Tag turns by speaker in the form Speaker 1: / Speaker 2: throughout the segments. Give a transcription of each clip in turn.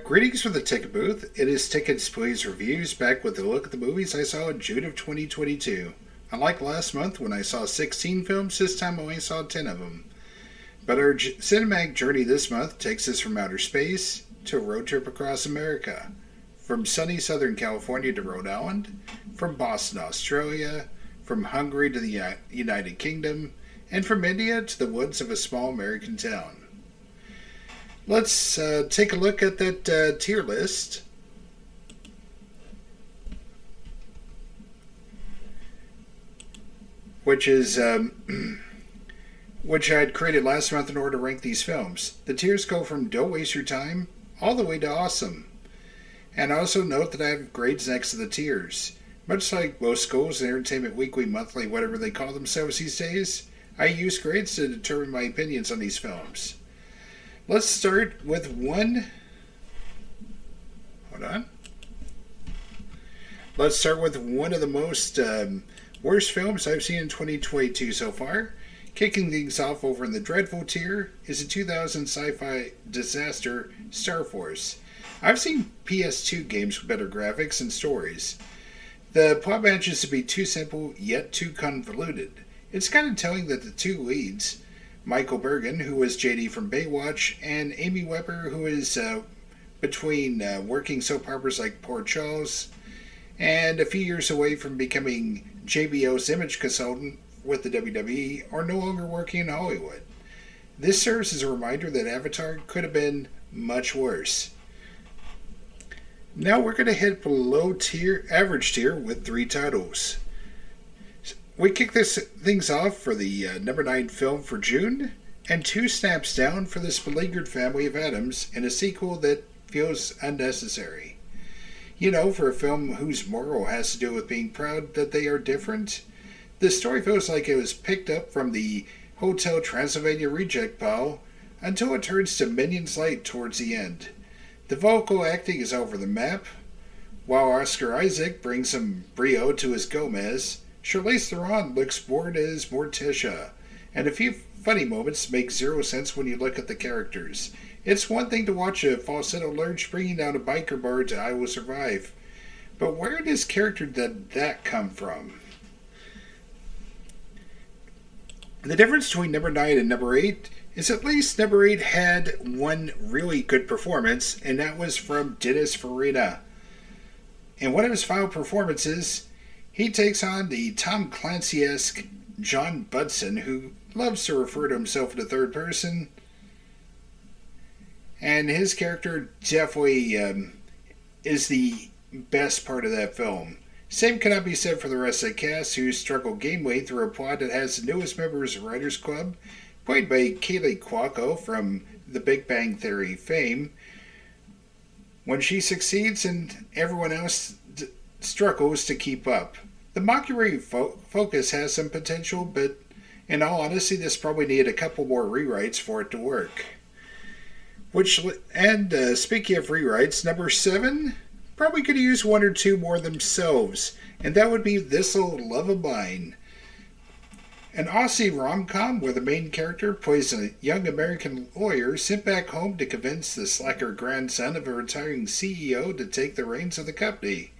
Speaker 1: Greetings from the Ticket Booth. It is Tickets Please Reviews, back with a look at the movies I saw in June of 2022. Unlike last month when I saw 16 films, this time I only saw 10 of them. But our cinematic journey this month takes us from outer space to a road trip across America. From sunny Southern California to Rhode Island, from Boston, Australia, from Hungary to the United Kingdom, and from India to the woods of a small American town. Let's take a look at that tier list. Which is which I had created last month in order to rank these films. The tiers go from don't waste your time all the way to awesome. And also note that I have grades next to the tiers. Much like most schools and Entertainment Weekly, Monthly, whatever they call themselves these days, I use grades to determine my opinions on these films. Let's start with one. Hold on. Let's start with one of the most worst films I've seen in 2022 so far. Kicking things off over in the dreadful tier is a 2000 sci-fi disaster, Star Force. I've seen PS2 games with better graphics and stories. The plot manages to be too simple yet too convoluted. It's kind of telling that the two leads, Michael Bergen, who was JD from Baywatch, and Amy Weber, who is between working soap operas like Port Charles and a few years away from becoming JBO's image consultant with the WWE, are no longer working in Hollywood. This serves as a reminder that Avatar could have been much worse. Now we're going to hit below tier, average tier with three titles. We kick things off for the number 9 film for June, and 2 snaps down for this beleaguered family of Adams in a sequel that feels unnecessary. You know, for a film whose moral has to do with being proud that they are different, the story feels like it was picked up from the Hotel Transylvania reject pile until it turns to Minions Light towards the end. The vocal acting is over the map, while Oscar Isaac brings some brio to his Gomez. Charlize Theron looks bored as Morticia, and a few funny moments make zero sense when you look at the characters. It's one thing to watch a falsetto lurch bringing down a biker bar to I Will Survive, but where does character that come from? The difference between number 9 and number 8 is at least number 8 had one really good performance, and that was from Dennis Farina. In one of his final performances, he takes on the Tom Clancy-esque John Budson, who loves to refer to himself in the third person. And his character definitely is the best part of that film. Same cannot be said for the rest of the cast, who struggle gamely through a plot that has the newest members of Writers Club, played by Kaylee Cuoco from The Big Bang Theory fame, when she succeeds and everyone else struggles to keep up. The mockumentary focus has some potential, but in all honesty, this probably needed a couple more rewrites for it to work. Speaking of rewrites, number 7 probably could use one or two more themselves, and that would be This Old Love of Mine. An Aussie rom-com where the main character plays a young American lawyer sent back home to convince the slacker grandson of a retiring CEO to take the reins of the company.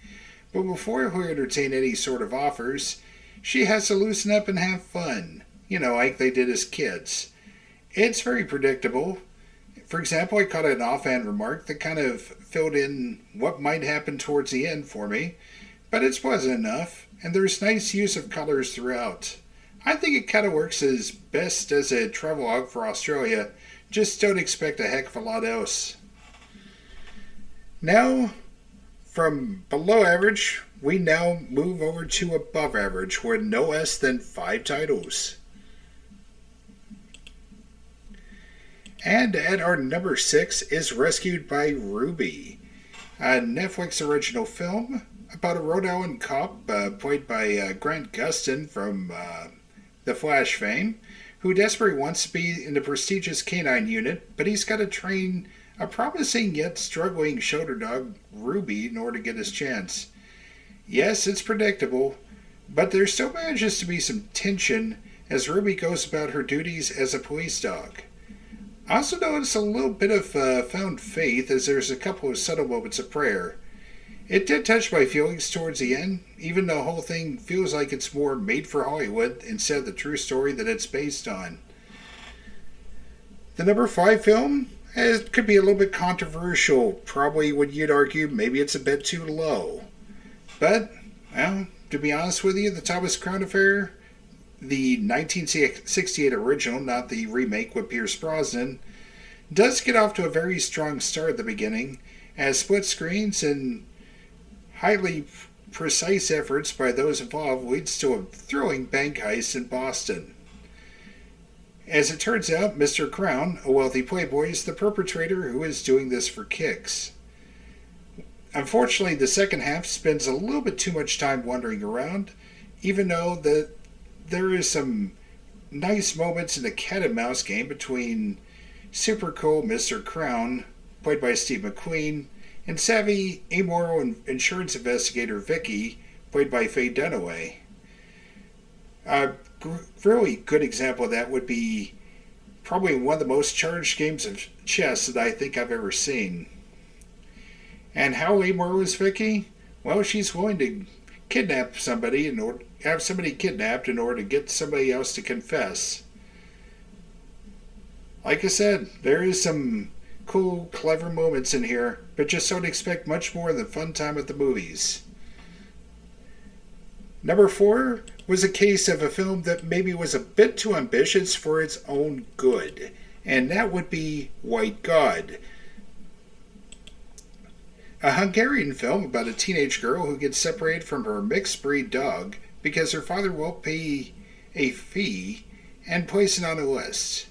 Speaker 1: But before he'll entertain any sort of offers, she has to loosen up and have fun. You know, like they did as kids. It's very predictable. For example, I caught an offhand remark that kind of filled in what might happen towards the end for me, but it's pleasant enough, and there's nice use of colors throughout. I think it kind of works as best as a travelogue for Australia, just don't expect a heck of a lot else. Now, from below average, we now move over to above average with no less than 5 titles. And at our number 6 is Rescued by Ruby, a Netflix original film about a Rhode Island cop played by Grant Gustin from The Flash fame, who desperately wants to be in the prestigious canine unit, but he's got to train a promising yet struggling shoulder dog, Ruby, in order to get his chance. Yes, it's predictable, but there still manages to be some tension as Ruby goes about her duties as a police dog. I also noticed a little bit of found faith as there's a couple of subtle moments of prayer. It did touch my feelings towards the end, even though the whole thing feels like it's more made for Hollywood instead of the true story that it's based on. The number 5 film it could be a little bit controversial. Probably would you'd argue maybe it's a bit too low. But, well, to be honest with you, the Thomas Crown Affair, the 1968 original, not the remake with Pierce Brosnan, does get off to a very strong start at the beginning, as split screens and highly precise efforts by those involved leads to a thrilling bank heist in Boston. As it turns out, Mr. Crown, a wealthy playboy, is the perpetrator who is doing this for kicks. Unfortunately, the second half spends a little bit too much time wandering around, even though there is some nice moments in the cat and mouse game between super cool Mr. Crown, played by Steve McQueen, and savvy, amoral insurance investigator Vicky, played by Faye Dunaway. A really good example of that would be probably one of the most charged games of chess that I think I've ever seen. And how amoral is Vicky? Well, she's willing to kidnap somebody in order have somebody kidnapped in order to get somebody else to confess. Like I said, there is some cool, clever moments in here, but just don't expect much more than fun time at the movies. Number 4 was a case of a film that maybe was a bit too ambitious for its own good, and that would be White God. A Hungarian film about a teenage girl who gets separated from her mixed breed dog because her father won't pay a fee and place it on a list.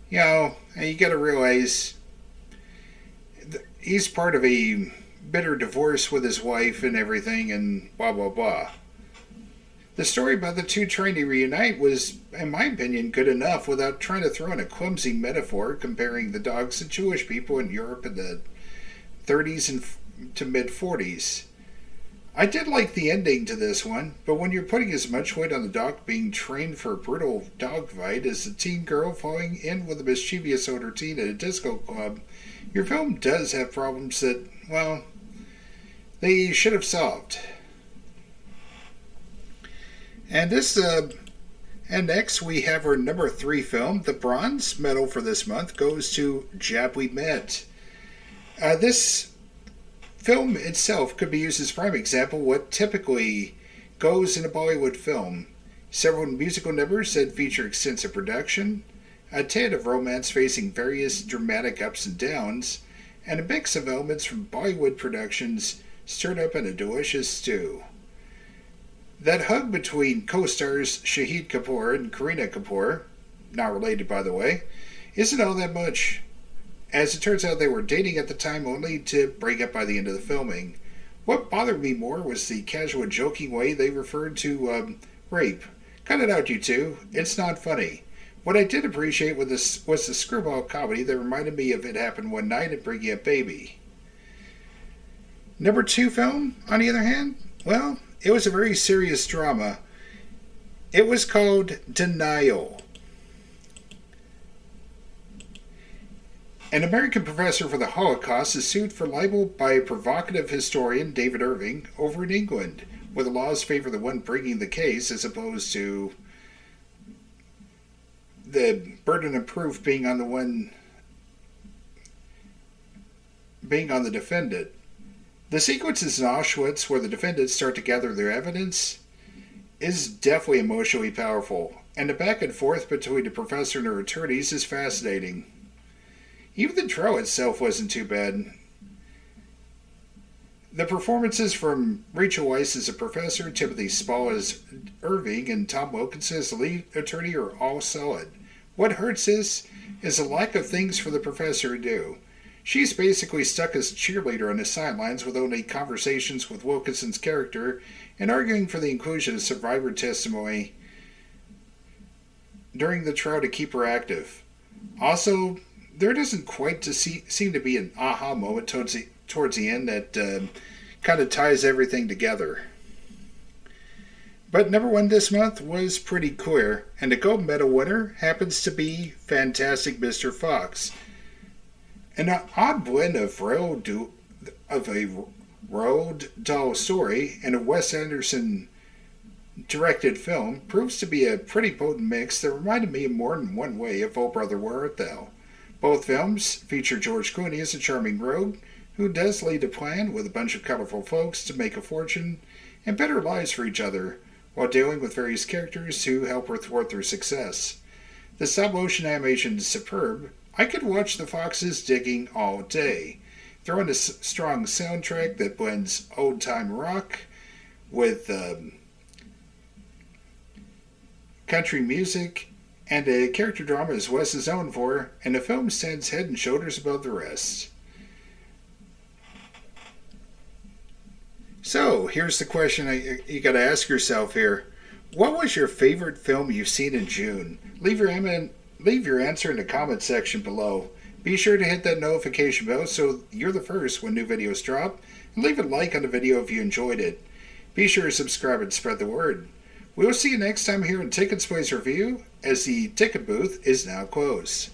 Speaker 1: You know, you gotta realize he's part of a bitter divorce with his wife and everything and blah blah blah. The story about the two trying to reunite was, in my opinion, good enough without trying to throw in a clumsy metaphor comparing the dogs to Jewish people in Europe in the 30s and to mid 40s. I did like the ending to this one, but when you're putting as much weight on the dog being trained for a brutal dog fight as the teen girl falling in with a mischievous older teen at a disco club, your film does have problems that, well, they should have solved. And next we have our number 3 film. The bronze medal for this month goes to Jab We Met. This film itself could be used as a prime example of what typically goes in a Bollywood film. Several musical numbers that feature extensive production, a tale of romance facing various dramatic ups and downs, and a mix of elements from Bollywood productions stirred up in a delicious stew. That hug between co-stars Shahid Kapoor and Kareena Kapoor, not related by the way, isn't all that much. As it turns out, they were dating at the time only to break up by the end of the filming. What bothered me more was the casual joking way they referred to rape. Cut it out, you two. It's not funny. What I did appreciate was the screwball comedy that reminded me of It Happened One Night and Bringing Up Baby. Number 2 film, on the other hand, well, it was a very serious drama. It was called Denial. An American professor for the Holocaust is sued for libel by a provocative historian, David Irving, over in England, where the laws favor the one bringing the case as opposed to the burden of proof being on the defendant. The sequences in Auschwitz where the defendants start to gather their evidence is definitely emotionally powerful, and the back and forth between the professor and her attorneys is fascinating. Even the trial itself wasn't too bad. The performances from Rachel Weisz as a professor, Timothy Spall as Irving, and Tom Wilkinson as the lead attorney are all solid. What hurts is the lack of things for the professor to do. She's basically stuck as cheerleader on the sidelines with only conversations with Wilkinson's character and arguing for the inclusion of survivor testimony during the trial to keep her active. Also, there doesn't quite seem to be an aha moment towards the end that kind of ties everything together. But number one this month was pretty clear, and the gold medal winner happens to be Fantastic Mr. Fox. An odd blend of a Roald Dahl story and a Wes Anderson directed film proves to be a pretty potent mix that reminded me in more than one way of Oh Brother Where Art Thou. Both films feature George Clooney as a charming rogue who does lead a plan with a bunch of colorful folks to make a fortune and better lives for each other while dealing with various characters who help her thwart their success. The stop motion animation is superb. I could watch the foxes digging all day. Throw in a strong soundtrack that blends old time rock with country music, and a character drama as Wes is known for, and the film stands head and shoulders above the rest. So, here's the question you gotta ask yourself here. What was your favorite film you've seen in June? Leave your answer in the comment section below. Be sure to hit that notification bell so you're the first when new videos drop, and leave a like on the video if you enjoyed it. Be sure to subscribe and spread the word. We will see you next time here in Tickets Place Review, as the ticket booth is now closed.